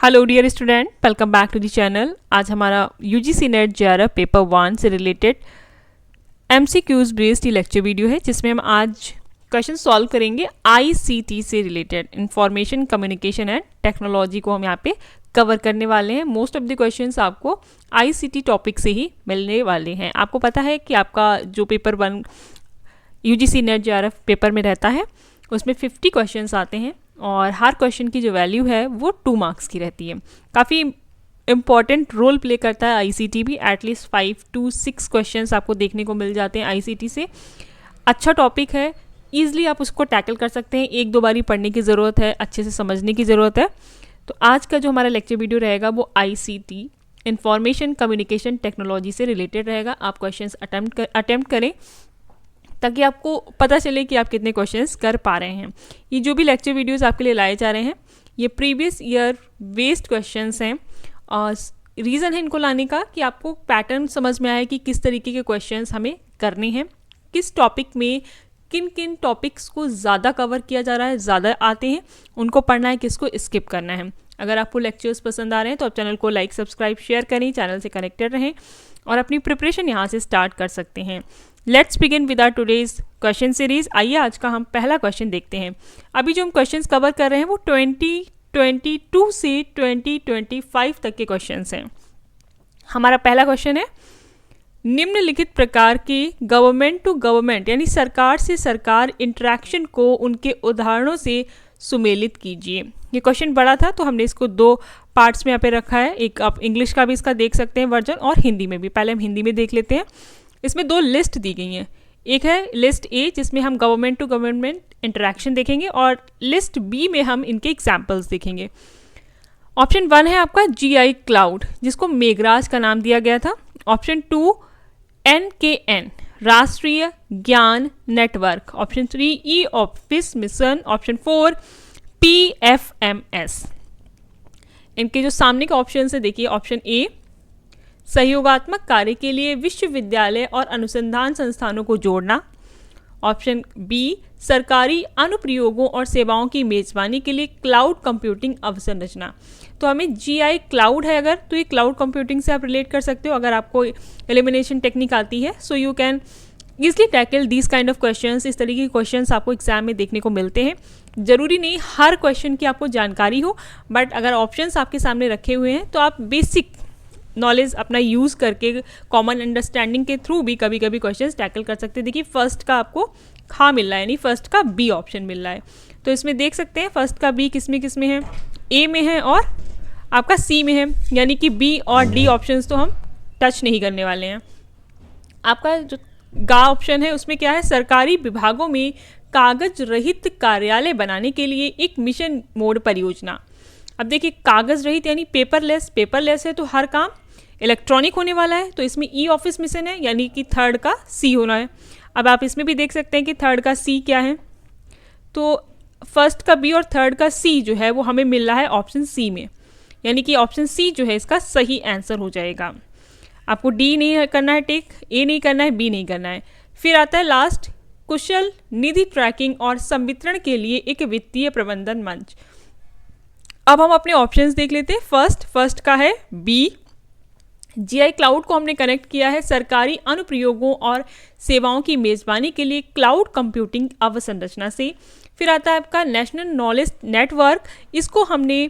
Hello dear student, welcome back to the channel. आज हमारा UGC NET JRF paper 1 से related MCQs based lecture video है, जिसमें हम आज क्वेश्चन सॉल्व करेंगे आईसीटी से related. Information communication and technology को हम यहाँ पे कवर करने वाले हैं। मोस्ट ऑफ द क्वेश्चंस आपको आईसीटी टॉपिक से ही मिलने वाले हैं। आपको पता है कि आपका जो paper 1 UGC NET JRF paper में रहता है उसमें 50 क्वेश्चंस आते हैं और हर क्वेश्चन की जो वैल्यू है वो 2 मार्क्स की रहती है। काफ़ी इम्पॉर्टेंट रोल प्ले करता है आईसीटी भी। एटलीस्ट 5 to 6 क्वेश्चंस आपको देखने को मिल जाते हैं आईसीटी से। अच्छा टॉपिक है, ईजिली आप उसको टैकल कर सकते हैं। एक दो बारी पढ़ने की ज़रूरत है, अच्छे से समझने की ज़रूरत है। तो आज का जो हमारा लेक्चर वीडियो रहेगा वो आईसीटी इंफॉर्मेशन कम्युनिकेशन टेक्नोलॉजी से रिलेटेड रहेगा। आप क्वेश्चंस अटेम्प्ट करें ताकि आपको पता चले कि आप कितने क्वेश्चंस कर पा रहे हैं। ये जो भी लेक्चर वीडियोस आपके लिए लाए जा रहे हैं ये प्रीवियस ईयर बेस्ड क्वेश्चंस हैं और रीज़न है इनको लाने का कि आपको पैटर्न समझ में आए कि किस तरीके के क्वेश्चंस हमें करने हैं, किस टॉपिक में किन किन टॉपिक्स को ज़्यादा कवर किया जा रहा है, ज़्यादा आते हैं, उनको पढ़ना है, किसको स्किप करना है। अगर आपको लेक्चर्स पसंद आ रहे हैं तो आप चैनल को लाइक सब्सक्राइब शेयर करें, चैनल से कनेक्टेड रहें और अपनी प्रिपरेशन यहाँ से स्टार्ट कर सकते हैं। Let's begin with our today's question series. आइए आज का हम पहला क्वेश्चन देखते हैं। अभी जो हम क्वेश्चंस कवर कर रहे हैं वो 2022 से 2025 तक के क्वेश्चंस हैं। हमारा पहला क्वेश्चन है, निम्नलिखित प्रकार के गवर्नमेंट टू गवर्नमेंट यानी सरकार से सरकार इंटरेक्शन को उनके उदाहरणों से सुमेलित कीजिए। ये क्वेश्चन बड़ा था तो हमने इसको 2 पार्ट्स में यहाँ पे रखा है। एक आप इंग्लिश का भी इसका देख सकते हैं वर्जन और हिंदी में भी। पहले हम हिंदी में देख लेते हैं। इसमें 2 लिस्ट दी गई हैं। एक है लिस्ट ए जिसमें हम गवर्नमेंट टू गवर्नमेंट इंटरेक्शन देखेंगे और लिस्ट बी में हम इनके एग्जाम्पल्स देखेंगे। ऑप्शन 1 है आपका जीआई क्लाउड जिसको मेघराज का नाम दिया गया था। ऑप्शन 2 NKN राष्ट्रीय ज्ञान नेटवर्क। ऑप्शन 3 ई ऑफिस मिशन। Option 4 PFMS। इनके जो सामने का ऑप्शन है देखिए, ऑप्शन ए सहयोगात्मक कार्य के लिए विश्वविद्यालय और अनुसंधान संस्थानों को जोड़ना। ऑप्शन बी सरकारी अनुप्रयोगों और सेवाओं की मेजबानी के लिए क्लाउड कंप्यूटिंग अवसंरचना। तो हमें जीआई क्लाउड है अगर, तो ये क्लाउड कंप्यूटिंग से आप रिलेट कर सकते हो। अगर आपको एलिमिनेशन टेक्निक आती है so you can easily tackle these kind of questions. इस तरीके के क्वेश्चंस आपको एग्जाम में देखने को मिलते हैं। ज़रूरी नहीं हर क्वेश्चन की आपको जानकारी हो, बट अगर ऑप्शंस आपके सामने रखे हुए हैं तो आप बेसिक नॉलेज अपना यूज़ करके कॉमन अंडरस्टैंडिंग के थ्रू भी कभी कभी क्वेश्चंस टैकल कर सकते हैं। देखिए फर्स्ट का आपको खा मिल रहा है, यानी फर्स्ट का बी ऑप्शन मिल रहा है। तो इसमें देख सकते हैं फर्स्ट का बी किस में है, ए में है और आपका सी में है, यानी कि बी और डी ऑप्शंस तो हम टच नहीं करने वाले हैं। आपका जो गा ऑप्शन है उसमें क्या है, सरकारी विभागों में कागज रहित कार्यालय बनाने के लिए एक मिशन मोड परियोजना। अब देखिए कागज रहित यानी पेपरलेस है तो हर काम इलेक्ट्रॉनिक होने वाला है, तो इसमें ई ऑफिस मिशन है यानी कि थर्ड का सी होना है। अब आप इसमें भी देख सकते हैं कि थर्ड का सी क्या है, तो फर्स्ट का बी और थर्ड का सी जो है वो हमें मिल रहा है ऑप्शन सी में, यानी कि ऑप्शन सी जो है इसका सही आंसर हो जाएगा। आपको डी नहीं करना है टिक, ए नहीं करना है, बी नहीं करना है। फिर आता है लास्ट, कुशल निधि ट्रैकिंग और संवितरण के लिए एक वित्तीय प्रबंधन मंच। अब हम अपने ऑप्शंस देख लेते हैं। फर्स्ट का है बी, जीआई क्लाउड को हमने कनेक्ट किया है सरकारी अनुप्रयोगों और सेवाओं की मेजबानी के लिए क्लाउड कंप्यूटिंग अवसंरचना से। फिर आता है आपका नेशनल नॉलेज नेटवर्क, इसको हमने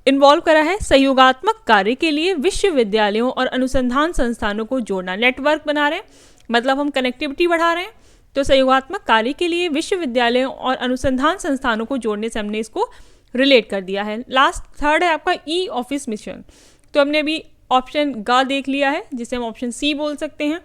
इन्वॉल्व करा है सहयोगात्मक कार्य के लिए विश्वविद्यालयों और अनुसंधान संस्थानों को जोड़ना। नेटवर्क बना रहे हैं मतलब हम कनेक्टिविटी बढ़ा रहे हैं, तो सहयोगात्मक कार्य के लिए विश्वविद्यालयों और अनुसंधान संस्थानों को जोड़ने से हमने इसको रिलेट कर दिया है। लास्ट थर्ड है आपका ई ऑफिस मिशन, तो हमने अभी ऑप्शन गा देख लिया है जिसे हम ऑप्शन सी बोल सकते हैं।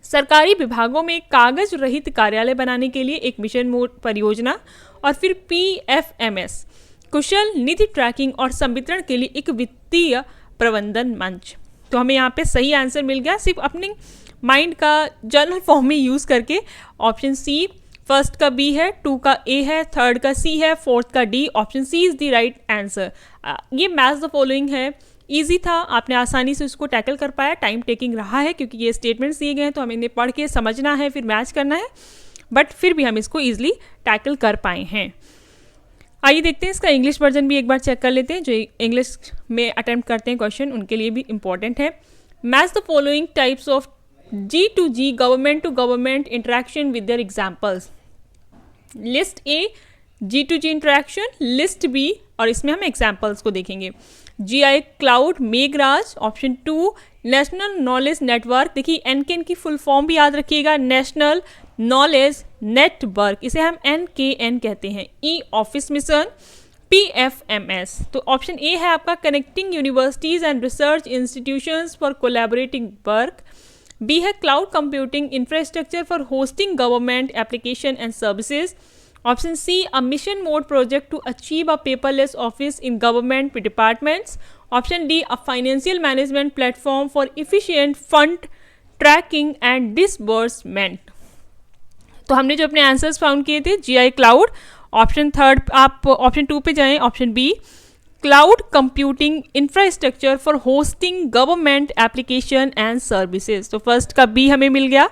सरकारी विभागों में कागज रहित कार्यालय बनाने के लिए एक मिशन मोड परियोजना और फिर PFMS कुशल निधि ट्रैकिंग और संवितरण के लिए एक वित्तीय प्रबंधन मंच। तो हमें यहाँ पे सही आंसर मिल गया सिर्फ अपने माइंड का जनरल फॉर्म में यूज़ करके। ऑप्शन सी, फर्स्ट का बी है, 2 का ए है, थर्ड का सी है, फोर्थ का D. Option C is the right answer. ये मैच द फॉलोइंग है, ईजी था, आपने आसानी से उसको टैकल कर पाया। टाइम टेकिंग रहा है क्योंकि ये स्टेटमेंट्स दिए गए हैं तो हमें इन्हें पढ़ के समझना है, फिर मैच करना है, बट फिर भी हम इसको ईजिली टैकल कर पाए हैं। आइए देखते हैं इसका इंग्लिश वर्जन भी एक बार चेक कर लेते हैं। जो इंग्लिश में अटेम्प्ट करते हैं क्वेश्चन उनके लिए भी इंपॉर्टेंट है। Match the following types of G2G government to government interaction with their examples. List A G2G interaction, list B, और इसमें हम एग्जाम्पल्स को देखेंगे। GI cloud Meghraj, option 2 national knowledge network. देखिए NKN की फुल फॉर्म भी याद रखिएगा, नेशनल नॉलेज नेटवर्क, इसे हम NKN कहते हैं। E office mission, PFMS। तो ऑप्शन ए है आपका connecting universities and research institutions for collaborating work. B है cloud computing infrastructure for hosting government application and services. Option C, a mission mode project to achieve a paperless office in government departments. Option D, a financial management platform for efficient fund tracking and disbursement. तो हमने जो अपने answers found किए थे GI cloud, option third आप option 2 पे जाएं, option B cloud computing infrastructure for hosting government application and services. तो फर्स्ट का बी हमें मिल गया।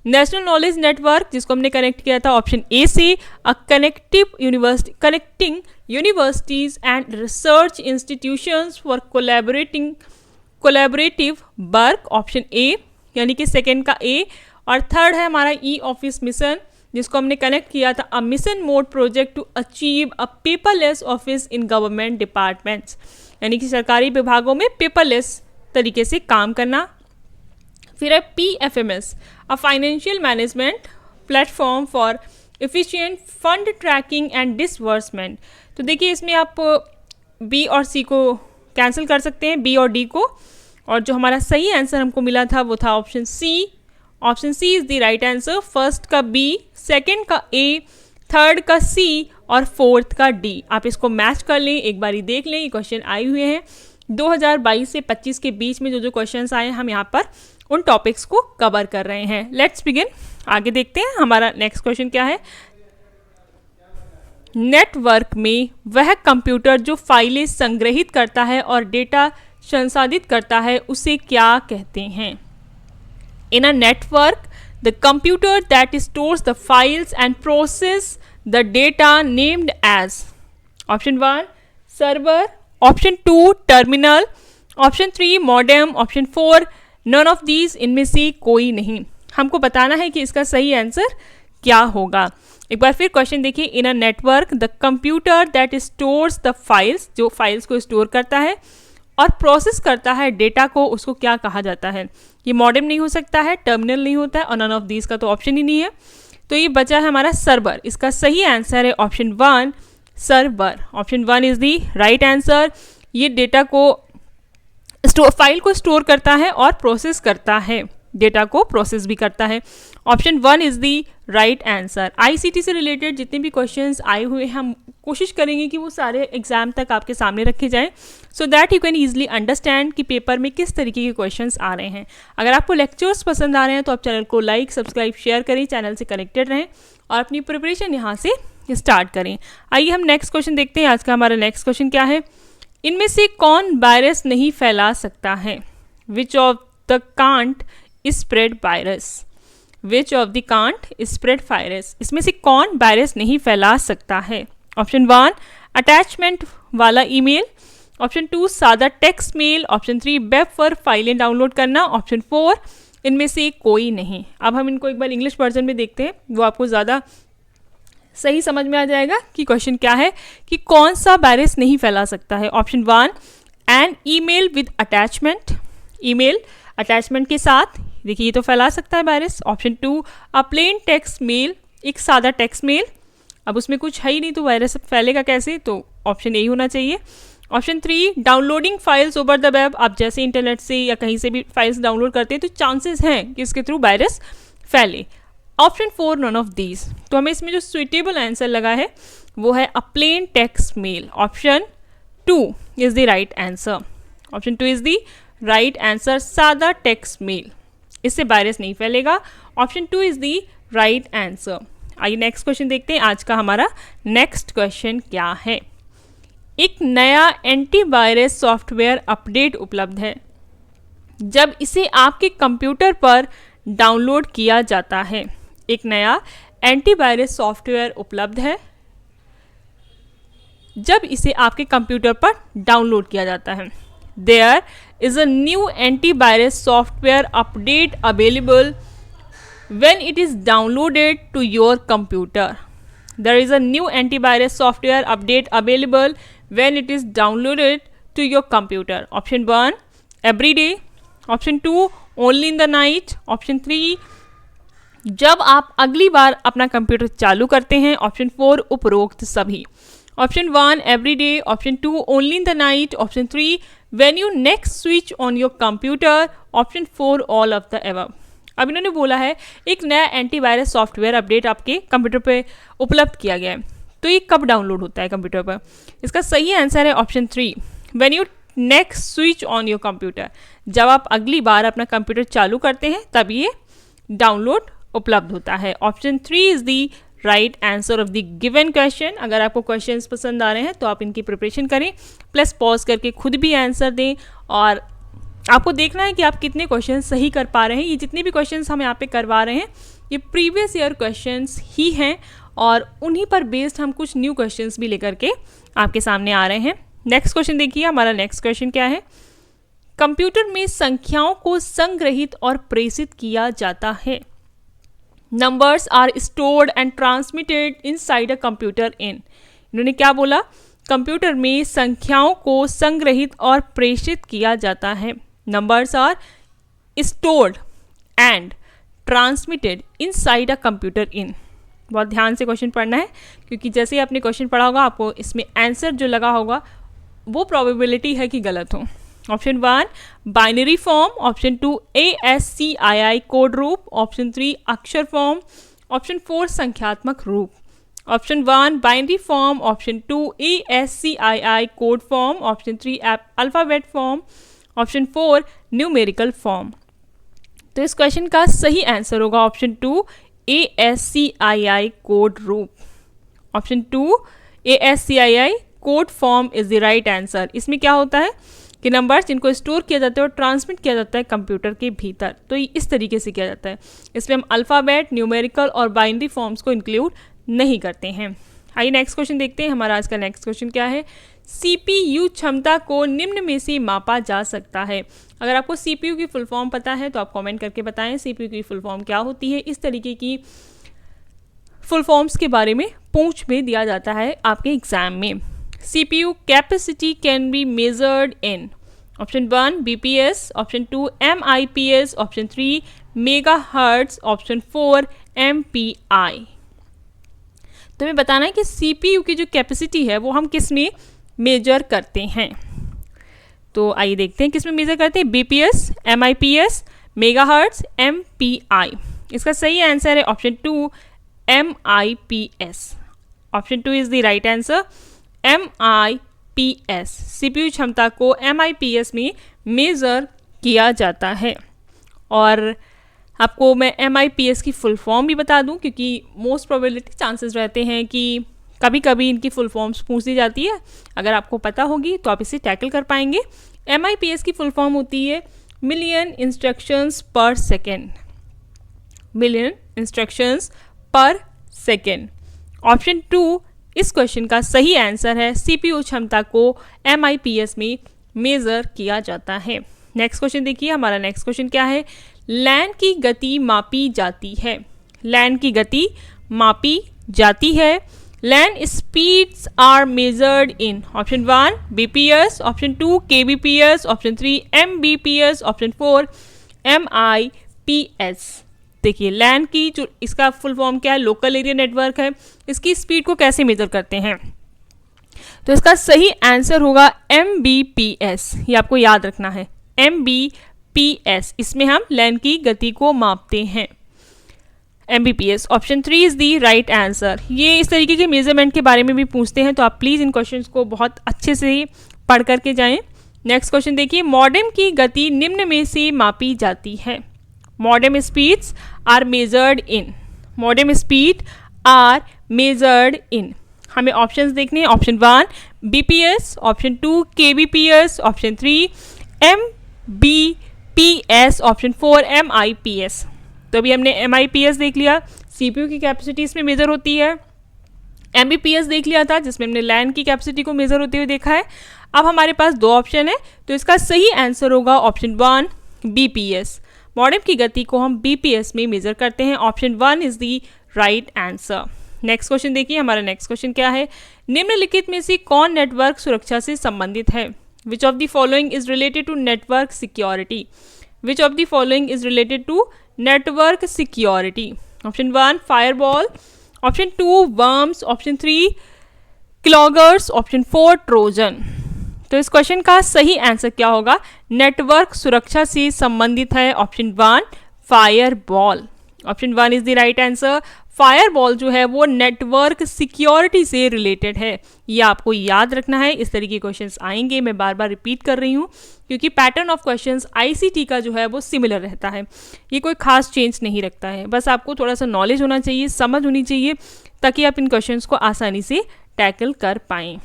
नेशनल नॉलेज नेटवर्क जिसको हमने कनेक्ट किया था ऑप्शन ए से, a connecting universities and research institutions for collaborative work, option A, यानी कि सेकेंड का ए। और थर्ड है हमारा ई ऑफिस मिशन जिसको हमने कनेक्ट किया था, a mission mode project to achieve a paperless office in government departments, यानी कि सरकारी विभागों में पेपरलेस तरीके से काम करना। फिर है PFMS, a financial management platform for efficient fund tracking and disbursement. तो देखिए इसमें आप बी और सी को कैंसिल कर सकते हैं, बी और डी को, और जो हमारा सही आंसर हमको मिला था वो था option C. Option C is the right answer. First का बी, सेकंड का ए, थर्ड का सी और फोर्थ का डी। आप इसको मैच कर लें, एक बारी देख लें। ये क्वेश्चन आए हुए हैं 2022 से 25 के बीच में जो क्वेश्चंस आए हम यहाँ पर उन टॉपिक्स को कवर कर रहे हैं। लेट्स बिगिन, आगे देखते हैं हमारा नेक्स्ट क्वेश्चन क्या है। नेटवर्क में वह कंप्यूटर जो फाइलें संग्रहित करता है और डेटा संसाधित करता है उसे क्या कहते हैं। In a network the computer that stores the files and process the data named as. Option 1 server, option 2 terminal, option 3 modem, option 4 none of these, इनमें से कोई नहीं। हमको बताना है कि इसका सही आंसर क्या होगा। एक बार फिर क्वेश्चन देखिए। In a network the computer that stores the files, जो फाइल्स को स्टोर करता है और प्रोसेस करता है डेटा को, उसको क्या कहा जाता है। ये मॉडेम नहीं हो सकता है, टर्मिनल नहीं होता है, और नन ऑफ दीज का तो ऑप्शन ही नहीं है। तो ये बचा है हमारा सर्वर। इसका सही आंसर है option 1 server. Option 1 is the right answer. ये डेटा को फाइल को स्टोर करता है और प्रोसेस करता है, डेटा को प्रोसेस भी करता है। Option 1 is the right answer. ICT से रिलेटेड जितने भी क्वेश्चंस आए हुए हैं हम कोशिश करेंगे कि वो सारे एग्जाम तक आपके सामने रखे जाएं, so that you can easily understand कि पेपर में किस तरीके के क्वेश्चंस आ रहे हैं। अगर आपको लेक्चर्स पसंद आ रहे हैं तो आप चैनल को लाइक, सब्सक्राइब, शेयर करें, चैनल से कनेक्टेड रहें और अपनी प्रिपरेशन यहाँ से स्टार्ट करें। आइए हम नेक्स्ट क्वेश्चन देखते हैं। आज का हमारा नेक्स्ट क्वेश्चन क्या है। इनमें से कौन वायरस नहीं फैला सकता है। Which of the can't spread virus. Which of the can't spread virus, इसमें से कौन वायरस नहीं फैला सकता है। ऑप्शन 1 अटैचमेंट वाला ईमेल, ऑप्शन 2 सादा टेक्स्ट मेल, ऑप्शन 3 वेब पर फाइलें डाउनलोड करना, ऑप्शन 4 इनमें से कोई नहीं। अब हम इनको एक बार इंग्लिश वर्जन में देखते हैं, वो आपको ज़्यादा सही समझ में आ जाएगा कि क्वेश्चन क्या है, कि कौन सा वायरस नहीं फैला सकता है। Option 1 an email with attachment, email attachment के साथ, देखिए ये तो फैला सकता है virus. Option 2 a plain text mail, एक सादा टेक्स्ट मेल, अब उसमें कुछ है ही नहीं तो वायरस फैलेगा कैसे, तो ऑप्शन ए होना चाहिए। Option 3 downloading files over the web, आप जैसे इंटरनेट से या कहीं से भी फाइल्स डाउनलोड करते हैं तो चांसेस हैं कि इसके थ्रू वायरस फैले। Option 4 none of these. तो हमें इसमें जो सुइटेबल आंसर लगा है वो है a plain text mail. Option 2 is the right answer. Option 2 is the right answer, सादा टेक्स्ट मेल, इससे वायरस नहीं फैलेगा। Option 2 is the right answer. आइए नेक्स्ट क्वेश्चन देखते हैं। आज का हमारा नेक्स्ट क्वेश्चन क्या है। एक नया एंटीवायरस सॉफ्टवेयर अपडेट उपलब्ध है। जब इसे आपके कंप्यूटर पर डाउनलोड किया जाता है, एक नया एंटीवायरस सॉफ्टवेयर उपलब्ध है। जब इसे आपके कंप्यूटर पर डाउनलोड किया जाता है। There is a new antivirus software update available when it is downloaded to your computer. There is a new antivirus software update available when it is downloaded to your computer. Option 1 every day, option 2 only in the night, option 3 जब आप अगली बार अपना computer चालू करते हैं, option 4 उपरोक्त सभी। Option 1 every day, option 2 only in the night, option 3 when you next switch on your computer, option 4 all of the above. अब इन्होंने बोला है एक नया एंटीवायरस सॉफ्टवेयर अपडेट आपके कंप्यूटर पे उपलब्ध किया गया है, तो ये कब डाउनलोड होता है कंप्यूटर पर? इसका सही आंसर है option 3 when you next switch on your computer. जब आप अगली बार अपना कंप्यूटर चालू करते हैं तब ये डाउनलोड उपलब्ध होता है। Option 3 is the right answer of the given question. अगर आपको क्वेश्चंस पसंद आ रहे हैं तो आप इनकी प्रिपरेशन करें, प्लस पॉज करके खुद भी आंसर दें, और आपको देखना है कि आप कितने क्वेश्चन सही कर पा रहे हैं। ये जितने भी क्वेश्चंस हम यहाँ पे करवा रहे हैं ये प्रीवियस ईयर क्वेश्चंस ही हैं, और उन्हीं पर बेस्ड हम कुछ न्यू क्वेश्चंस भी लेकर के आपके सामने आ रहे हैं। नेक्स्ट क्वेश्चन देखिए, हमारा नेक्स्ट क्वेश्चन क्या है। कंप्यूटर में संख्याओं को संग्रहित और प्रेषित किया जाता है। Numbers are stored and transmitted inside a computer in. इन्होंने क्या बोला? कंप्यूटर में संख्याओं को संग्रहित और प्रेषित किया जाता है। Numbers are stored and transmitted inside a computer in. बहुत ध्यान से क्वेश्चन पढ़ना है, क्योंकि जैसे ही आपने क्वेश्चन पढ़ा होगा आपको इसमें आंसर जो लगा होगा वो प्रोबेबिलिटी है कि गलत हो। Option 1 binary form, option 2 ASCII code रूप, ऑप्शन 3 अक्षर फॉर्म, ऑप्शन 4 संख्यात्मक रूप। Option 1 binary form, option 2 ASCII code form, option 3 alphabet form, option 4 numerical form. तो इस क्वेश्चन का सही आंसर होगा ऑप्शन 2 ASCII कोड रूप। Option 2 ASCII code form is the right answer. इसमें क्या होता है कि नंबर्स जिनको स्टोर किया जाता है और ट्रांसमिट किया जाता है कंप्यूटर के भीतर, तो ये इस तरीके से किया जाता है। इसमें हम अल्फ़ाबेट, न्यूमेरिकल और बाइनरी फॉर्म्स को इंक्लूड नहीं करते हैं। आइए नेक्स्ट क्वेश्चन देखते हैं। हमारा आज का नेक्स्ट क्वेश्चन क्या है। CPU क्षमता को निम्न में से मापा जा सकता है। अगर आपको CPU की फुल फॉर्म पता है तो आप कमेंट करके बताएं CPU की फुल फॉर्म क्या होती है। इस तरीके की फुल फॉर्म्स के बारे में पूछ भी दिया जाता है आपके एग्जाम में। CPU capacity can be measured in option 1 BPS, option 2 MIPS, option 3 megahertz, option 4 MPI। तो हमें बताना है कि CPU की जो कैपेसिटी है वो हम किस में मेजर करते हैं। तो आइए देखते हैं किस में मेजर करते हैं। BPS, MIPS, megahertz, MPI। इसका सही आंसर है option 2 MIPS। Option 2 is the right answer MIPS। CPU क्षमता को MIPS में मेज़र किया जाता है। और आपको मैं MIPS की फुल फॉर्म भी बता दूं, क्योंकि मोस्ट प्रोबेबिलिटी चांसेस रहते हैं कि कभी कभी इनकी फुल फॉर्म्स पूछ दी जाती है। अगर आपको पता होगी तो आप इसे टैकल कर पाएंगे। MIPS की फुल फॉर्म होती है मिलियन इंस्ट्रक्शंस पर सेकेंड। मिलियन इंस्ट्रक्शंस पर सेकेंड। ऑप्शन 2 इस क्वेश्चन का सही आंसर है। CPU क्षमता को MIPS में मेज़र किया जाता है। नेक्स्ट क्वेश्चन देखिए, हमारा नेक्स्ट क्वेश्चन क्या है। लैन की गति मापी जाती है। लैन की गति मापी जाती है। LAN speeds are measured in option 1 BPS, option 2 KBPS, option 3 MBPS, option 4 MIPS। देखिए लैन की जो इसका फुल फॉर्म क्या है, लोकल एरिया नेटवर्क है। इसकी स्पीड को कैसे मेजर करते हैं, तो इसका सही आंसर होगा MBPS। ये आपको याद रखना है MBPS। इसमें हम लैन की गति को मापते हैं MBPS। Option 3 is the right answer. ये इस तरीके के मेजरमेंट के बारे में भी पूछते हैं, तो आप प्लीज़ इन क्वेश्चंस को बहुत अच्छे से पढ़ करके जाएं। नेक्स्ट क्वेश्चन देखिए, मॉडेम की गति निम्न में से मापी जाती है। Modem speeds are measured in. Modem speed are measured in. हमें ऑप्शंस देखने हैं। Option 1 BPS, option 2 KBPS, option 3 MBPS, option 4 MIPS। तो अभी हमने MIPS देख लिया। CPU की कैपेसिटी इसमें मेजर होती है। MBPS देख लिया था जिसमें हमने लैंड की कैपेसिटी को मेजर होते हुए देखा है। अब हमारे पास दो ऑप्शन है, तो इसका सही आंसर होगा ऑप्शन 1 BPS। मॉडेम की गति को हम BPS में मेजर करते हैं। Option 1 is the right answer. Next question देखिए, हमारा नेक्स्ट क्वेश्चन क्या है, निम्नलिखित में से कौन नेटवर्क सुरक्षा से संबंधित है? Which of the following is related to network security? Which of the following is related to network security? Option 1 firewall, option 2 worms, option 3 keyloggers, option 4 Trojan. तो इस क्वेश्चन का सही आंसर क्या होगा? नेटवर्क सुरक्षा से संबंधित है option 1 firewall. Option 1 is the right answer. Firewall जो है वो नेटवर्क सिक्योरिटी से रिलेटेड है, ये आपको याद रखना है। इस तरीके के क्वेश्चंस आएंगे, मैं बार बार रिपीट कर रही हूँ क्योंकि पैटर्न ऑफ क्वेश्चंस आईसीटी का जो है वो सिमिलर रहता है, ये कोई खास चेंज नहीं रखता है। बस आपको थोड़ा सा नॉलेज होना चाहिए, समझ होनी चाहिए, ताकि आप इन क्वेश्चंस को आसानी से टैकल कर पाएँ।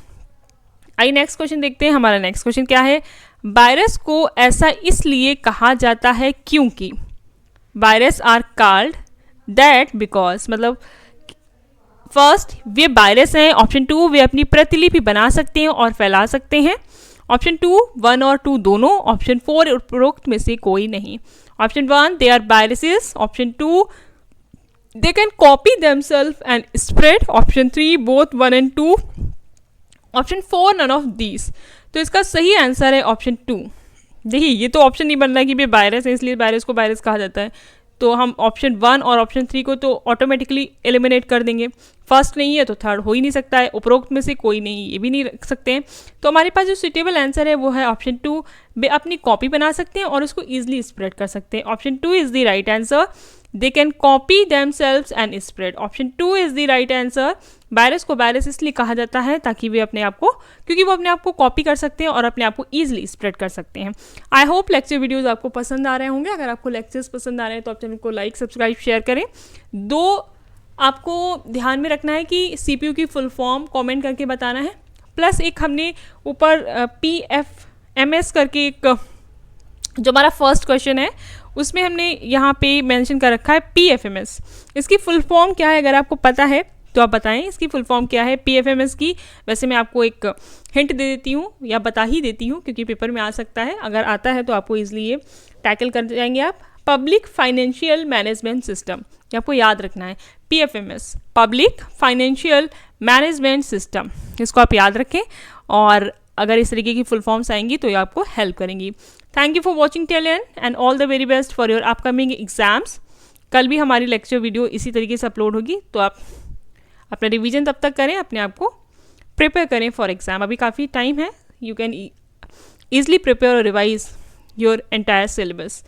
आइए नेक्स्ट क्वेश्चन देखते हैं। हमारा नेक्स्ट क्वेश्चन क्या है, वायरस को ऐसा इसलिए कहा जाता है क्योंकि। Virus are called that because, मतलब फर्स्ट वे वायरस हैं, ऑप्शन 2 वे अपनी प्रतिलिपि बना सकते हैं और फैला सकते हैं, ऑप्शन 2 1 और 2 दोनों, ऑप्शन 4 उपरोक्त में से कोई नहीं। Option 1 they are viruses, option 2 they can copy themselves and spread, option 3 both 1 and 2, option 4 none of these. तो इसका सही आंसर है ऑप्शन 2। देखिए ये तो ऑप्शन नहीं बन रहा है कि भाई वायरस है इसलिए वायरस को वायरस कहा जाता है, तो हम ऑप्शन 1 और ऑप्शन 3 को तो ऑटोमेटिकली एलिमिनेट कर देंगे। फर्स्ट नहीं है तो थर्ड हो ही नहीं सकता है, उपरोक्त में से कोई नहीं, ये भी नहीं रख सकते हैं। तो हमारे पास जो सुटेबल आंसर है वो है ऑप्शन 2, वे अपनी कॉपी बना सकते हैं और उसको ईजिली स्प्रेड कर सकते हैं। Option 2 is the right answer. They can copy themselves and spread, option 2 is the right answer. Virus को वायरस इसलिए कहा जाता है ताकि वे अपने आप को, क्योंकि वो अपने आप को कॉपी कर सकते हैं और अपने आप को ईजिली स्प्रेड कर सकते हैं। आई होप लेक्चर वीडियोस आपको पसंद आ रहे होंगे। अगर आपको लेक्चर्स पसंद आ रहे हैं तो आप चैनल को लाइक सब्सक्राइब शेयर करें। दो आपको ध्यान में रखना है कि CPU की फुल फॉर्म कमेंट करके बताना है, प्लस एक हमने ऊपर PFMS करके एक जो हमारा फर्स्ट क्वेश्चन है उसमें हमने यहाँ पे मेंशन कर रखा है PFMS। इसकी फुल फॉर्म क्या है अगर आपको पता है तो आप बताएं इसकी फुल फॉर्म क्या है PFMS की। वैसे मैं आपको एक हिंट दे देती हूँ या बता ही देती हूँ क्योंकि पेपर में आ सकता है, अगर आता है तो आपको ईजिली ये टैकल कर जाएंगे आप। पब्लिक फाइनेंशियल मैनेजमेंट सिस्टम, ये आपको याद रखना है PFMS, public financial management system, इसको आप याद रखें और अगर इस तरीके की फुल फॉर्म्स आएंगी तो ये आपको हेल्प करेंगी। Thank you for watching till and and all the very best for your upcoming exams. कल भी हमारी लेक्चर वीडियो इसी तरीके से अपलोड होगी, तो आप अपना रिवीजन तब तक करें, अपने आप को प्रिपेयर करें फॉर एग्जाम। अभी काफ़ी टाइम है, यू कैन ईजिली प्रिपेयर और रिवाइज योर एंटायर सिलेबस।